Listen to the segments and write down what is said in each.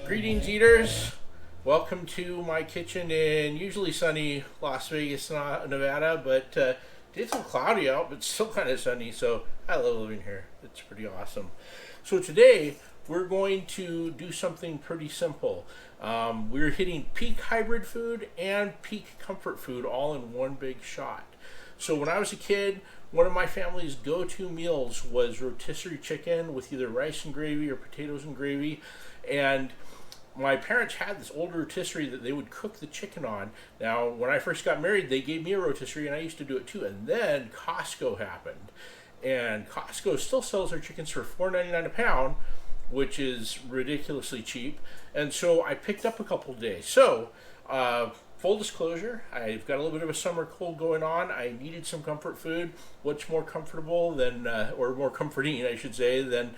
Greetings, eaters. Welcome to my kitchen in usually sunny Las Vegas, Nevada, but it's a little cloudy out, but still kind of sunny, so I love living here. It's pretty awesome. So today, we're going to do something pretty simple. We're hitting peak hybrid food and peak comfort food all in one big shot. So when I was a kid, one of my family's go-to meals was rotisserie chicken with either rice and gravy or potatoes and gravy. And my parents had this old rotisserie that they would cook the chicken on. Now, when I first got married, they gave me a rotisserie, and I used to do it too. And then Costco happened. And Costco still sells their chickens for $4.99 a pound, which is ridiculously cheap. And so I picked up a couple days. So, full disclosure, I've got a little bit of a summer cold going on. I needed some comfort food. What's more comfortable than, or more comforting, I should say, than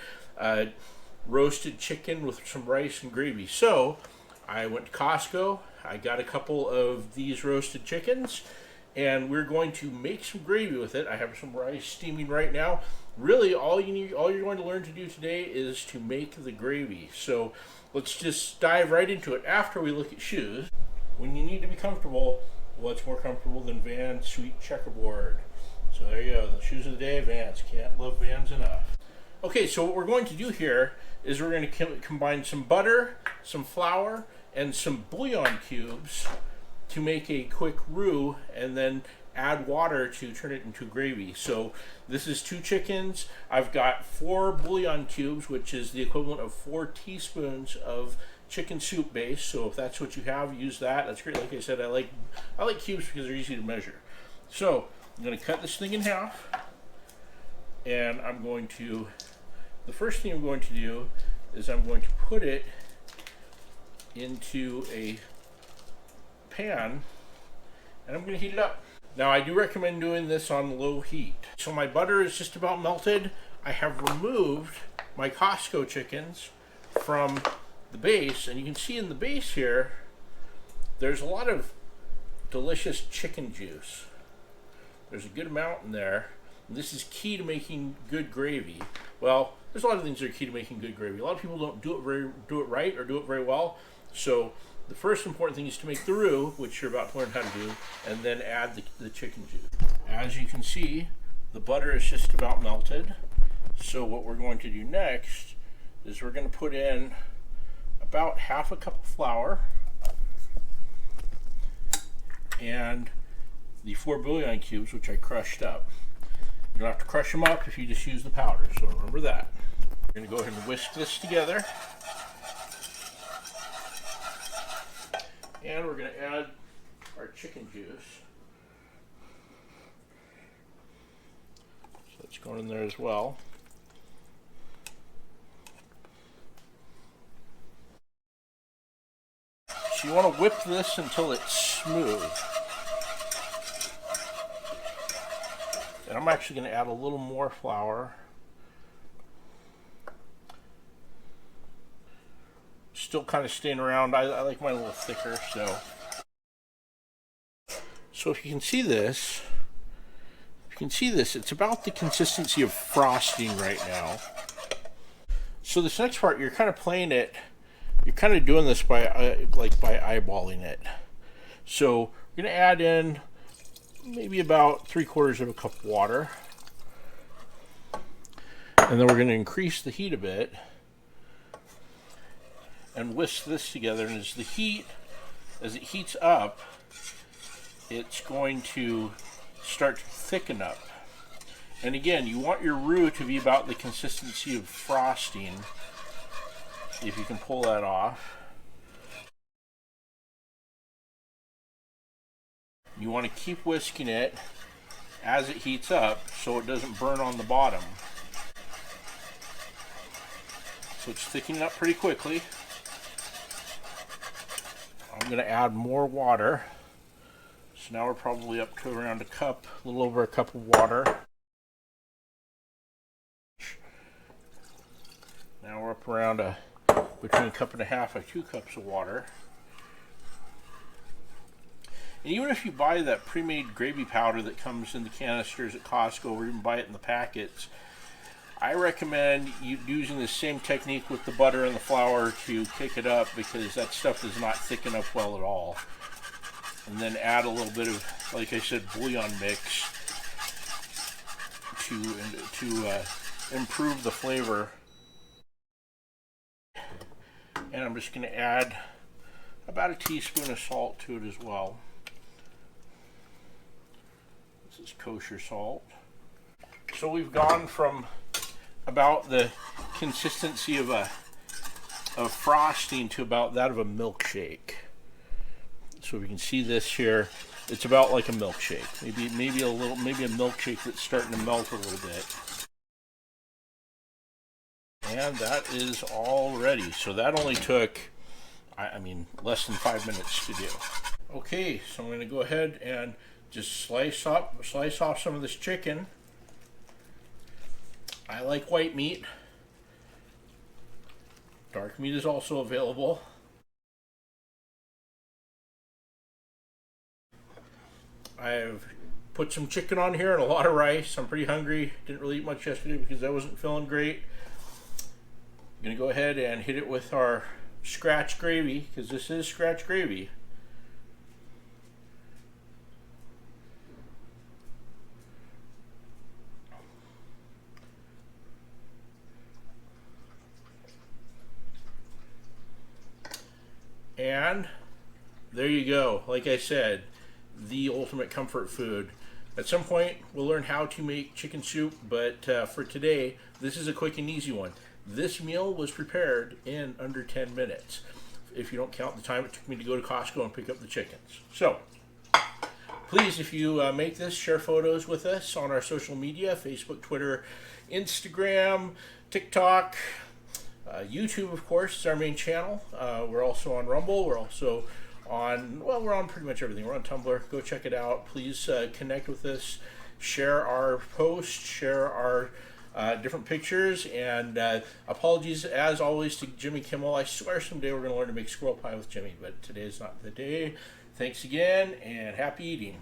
roasted chicken with some rice and gravy. So I went to Costco. I got a couple of these roasted chickens, and we're going to make some gravy with it. I have some rice steaming right now. Really, all you're going to learn to do today is to make the gravy. So let's just dive right into it after we look at shoes. When you need to be comfortable, what's more comfortable than Vans Sweet Checkerboard? So there you go, the shoes of the day, Vans. Can't love Vans enough. Okay, so what we're going to do here is we're going to combine some butter, some flour, and some bouillon cubes to make a quick roux, and then add water to turn it into gravy. So this is 2 chickens. I've got 4 bouillon cubes, which is the equivalent of 4 teaspoons of chicken soup base. So if that's what you have, use that. That's great. Like I said, I like cubes because they're easy to measure. So I'm going to cut this thing in half, and the first thing I'm going to do is I'm going to put it into a pan, and I'm going to heat it up. Now, I do recommend doing this on low heat. So my butter is just about melted. I have removed my Costco chickens from the base, and you can see in the base here, there's a lot of delicious chicken juice. There's a good amount in there. And this is key to making good gravy. Well, there's a lot of things that are key to making good gravy. A lot of people don't do it right or do it very well. So the first important thing is to make the roux, which you're about to learn how to do, and then add the chicken juice. As you can see, the butter is just about melted. So what we're going to do next is we're going to put in about half a cup of flour and the 4 bouillon cubes, which I crushed up. You don't have to crush them up if you just use the powder, so remember that. We're going to go ahead and whisk this together. And we're going to add our chicken juice. So it's going in there as well. So you want to whip this until it's smooth. And I'm actually going to add a little more flour. Still kind of staying around. I like mine a little thicker, so. So if you can see this, it's about the consistency of frosting right now. So this next part, you're kind of playing it. You're kind of doing this by eyeballing it. So we're going to add in maybe about 3/4 of a cup of water, and then we're going to increase the heat a bit and whisk this together. And as it heats up, it's going to start to thicken up. And again, you want your roux to be about the consistency of frosting, if you can pull that off. You want to keep whisking it as it heats up so it doesn't burn on the bottom. So it's thickening up pretty quickly. I'm going to add more water. So now we're probably up to around a little over a cup of water. Now we're up around between a cup and a half and 2 cups of water. And even if you buy that pre-made gravy powder that comes in the canisters at Costco, or even buy it in the packets, I recommend you using the same technique with the butter and the flour to kick it up, because that stuff does not thicken up well at all. And then add a little bit of, like I said, bouillon mix to improve the flavor. And I'm just going to add about a teaspoon of salt to it as well. This is kosher salt. So we've gone from about the consistency of frosting to about that of a milkshake. So we can see this here. It's about like a milkshake. Maybe a milkshake that's starting to melt a little bit. And that is all ready. So that only took, I mean, less than 5 minutes to do. Okay, so I'm going to go ahead and just slice off some of this chicken. I like white meat. Dark meat is also available. I've put some chicken on here and a lot of rice. I'm pretty hungry. Didn't really eat much yesterday because I wasn't feeling great. I'm going to go ahead and hit it with our scratch gravy, because this is scratch gravy. And there you go. Like I said, the ultimate comfort food. At some point, we'll learn how to make chicken soup, but for today, this is a quick and easy one. This meal was prepared in under 10 minutes, if you don't count the time it took me to go to Costco and pick up the chickens. So, please, if you make this, share photos with us on our social media, Facebook, Twitter, Instagram, TikTok, YouTube, of course, is our main channel. We're also on Rumble. We're also on, well, we're on pretty much everything. We're on Tumblr. Go check it out. Please connect with us. Share our posts. Share our different pictures. And apologies, as always, to Jimmy Kimmel. I swear someday we're going to learn to make squirrel pie with Jimmy, but today is not the day. Thanks again, and happy eating.